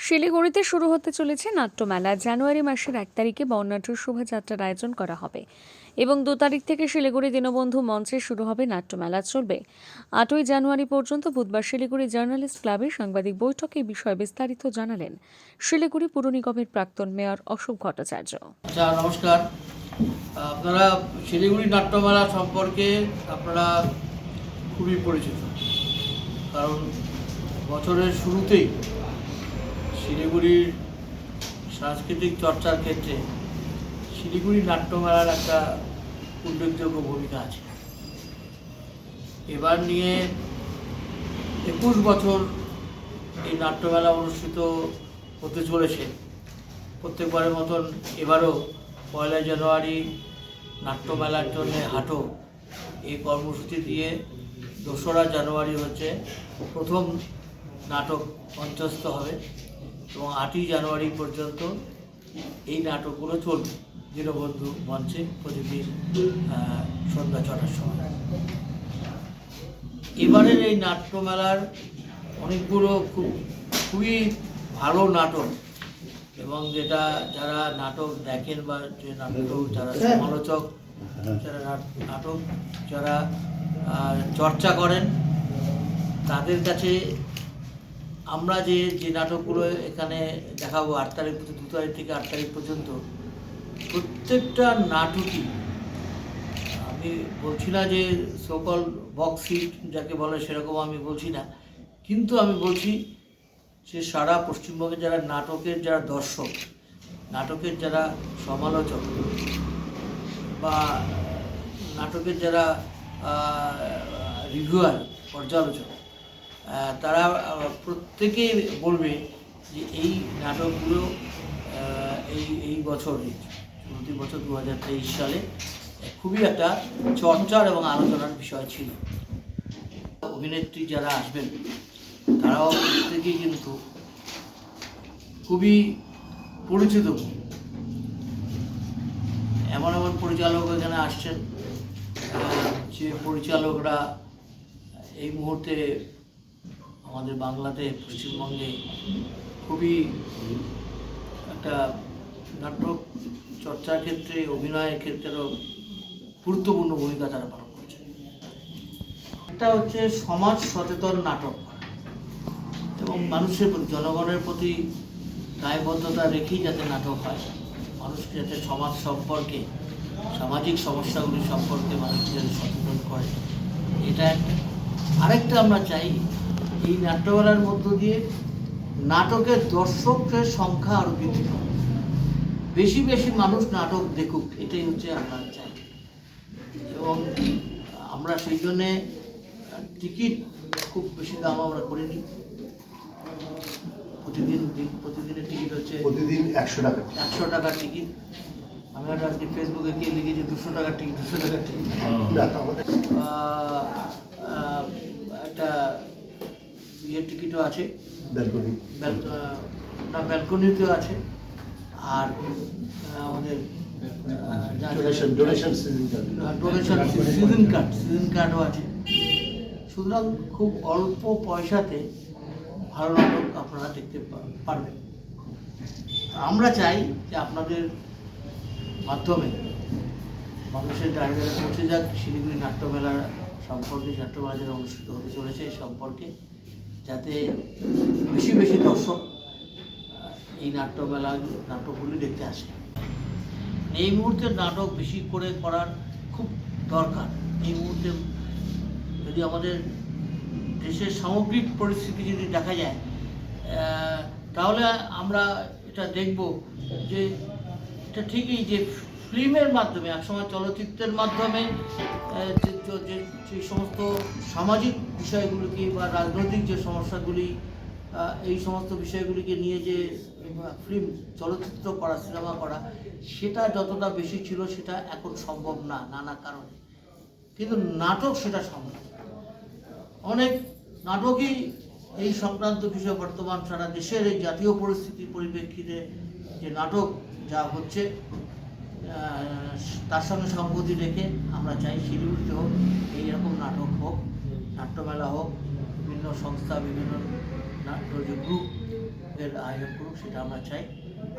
শিলিগুড়িতে শুরু হতে চলেছে নাট্যমেলা। জানুয়ারি মাসের 1 তারিখে বর্ণাঢ্য শোভাযাত্রার আয়োজন করা হবে এবং 2 তারিখ থেকে শিলিগুড়ি দীনবন্ধু মঞ্চে শুরু হবে নাট্যমেলা। চলবে 8ই জানুয়ারি পর্যন্ত। বুধবার শিলিগুড়ি জার্নালিস্ট ক্লাবে সাংবাদিক বৈঠকে এই বিষয়ে বিস্তারিত জানালেন শিলিগুড়ি পুর নিগমের প্রাক্তন মেয়র অশোক ভট্টাচার্য। নমস্কার। আপনারা শিলিগুড়ি নাট্যমেলা সম্পর্কে আপনারা খুবই পরিচিত, কারণ বছরের শুরুতেই শিলিগুড়ির সাংস্কৃতিক চর্চার ক্ষেত্রে শিলিগুড়ি নাট্যমেলার একটা উল্লেখযোগ্য ভূমিকা আছে। এবার নিয়ে 21 বছর এই নাট্যমেলা অনুষ্ঠিত হতে চলেছে। প্রত্যেকবারের মতন এবারও 1 জানুয়ারি নাট্যমেলার জন্য হাঁটো এই কর্মসূচি দিয়ে 2রা জানুয়ারি হচ্ছে প্রথম নাটক মঞ্চস্থ হবে এবং 8ই জানুয়ারি পর্যন্ত এই নাটকগুলো চলবে দীনবন্ধু মঞ্চে প্রতিদিন সন্ধ্যা 6টার সময়। এবারের এই নাট্যমেলার অনেকগুলো খুবই ভালো নাটক, এবং যেটা যারা নাটক দেখেন বা যে নাটক যারা সমালোচক, যারা নাটক যারা চর্চা করেন, তাদের কাছে আমরা যে নাটকগুলো এখানে দেখাবো 8 তারিখ 2 তারিখ থেকে 8 তারিখ পর্যন্ত, প্রত্যেকটা নাটকই, আমি বলছি না যে সকল বক্স সিট যাকে বলে সেরকম আমি বলছি না, কিন্তু আমি বলছি যে সারা পশ্চিমবঙ্গে যারা নাটকের যারা দর্শক, নাটকের যারা সমালোচক বা নাটকের যারা রিভিউয়ার পর্যালোচক, তারা প্রত্যেকেই বলবে যে এই নাটকগুলো এই বছর চলতি বছর 2023 সালে খুবই একটা চর্চার এবং আলোচনার বিষয় ছিল। অভিনেত্রী যারা আসবেন তারাও প্রত্যেকেই কিন্তু খুবই পরিচিত। এমন এমন পরিচালক এখানে আসছেন যে পরিচালকরা এই মুহূর্তে আমাদের বাংলাতে, পশ্চিমবঙ্গে খুবই একটা নাটক চর্চার ক্ষেত্রে, অভিনয়ের ক্ষেত্রেও গুরুত্বপূর্ণ ভূমিকা তারা পালন করছে। একটা হচ্ছে সমাজ সচেতন নাটক এবং মানুষের প্রতি, জনগণের প্রতি দায়বদ্ধতা রেখেই যাতে নাটক হয়, মানুষকে যাতে সমাজ সম্পর্কে, সামাজিক সমস্যাগুলি সম্পর্কে মানুষকে যাতে সচেতন করে, এটা একটা। আরেকটা আমরা চাই এই নাট্যমেলার মধ্য দিয়ে নাটকের দর্শকের সংখ্যা আরও বৃদ্ধি পায়, বেশি বেশি মানুষ নাটক দেখুক, এটাই হচ্ছে আমরা চাই। এবং আমরা সেই জন্যে টিকিট খুব বেশি দাম আমরা করিনি। প্রতিদিনের টিকিট হচ্ছে প্রতিদিন 100 টাকা। 100 টাকার টিকিট। আমি আজকে ফেসবুকে গিয়ে লিখেছি 200 টাকার টিকিট, 200 টাকার টিকিট। একটা ইয়ের টিকিটও আছে, ব্যালকনিতেও আছে, আর আমাদের ডোনেশন সিজন কার্ডও আছে। সুতরাং খুব অল্প পয়সাতে ভালো নাটক আপনারা দেখতে পারবেন। আমরা চাই যে আপনাদের মাধ্যমে মানুষের জায়গায় পৌঁছে যাক শিলিগুড়ি নাট্যমেলা সম্পর্কে, নাট্যমেলা যারা অনুষ্ঠিত হতে চলেছে এই সম্পর্কে, যাতে বেশি বেশি দর্শক এই নাটকগুলি দেখতে আসে। এই মুহূর্তে নাটক বেশি করে করার খুব দরকার। এই মুহূর্তে যদি আমাদের দেশের সামগ্রিক পরিস্থিতি যদি দেখা যায়, তাহলে আমরা এটা দেখব যে এটা ঠিকই যে ফিল্মের মাধ্যমে, একসময় চলচ্চিত্রের মাধ্যমে যে সমস্ত সামাজিক বিষয়গুলিকে বা রাজনৈতিক যে সমস্যাগুলি, এই সমস্ত বিষয়গুলিকে নিয়ে যে ফিল্ম, চলচ্চিত্র করা, সিনেমা করা, সেটা যতটা বেশি ছিল সেটা এখন সম্ভব না নানা কারণে। কিন্তু নাটক সেটা সম্ভব। অনেক নাটকই এই সংক্রান্ত বিষয় বর্তমান সারা দেশের এই জাতীয় পরিস্থিতির পরিপ্রেক্ষিতে যে নাটক যা হচ্ছে তার সঙ্গে সঙ্গতি রেখে আমরা চাই শিলিগুড়িতেও এইরকম নাটক হোক, নাট্যমেলা হোক, বিভিন্ন সংস্থা, বিভিন্ন নাট্য যে গ্রুপ নাটকের আয়োজন করুক, সেটা আমরা চাই।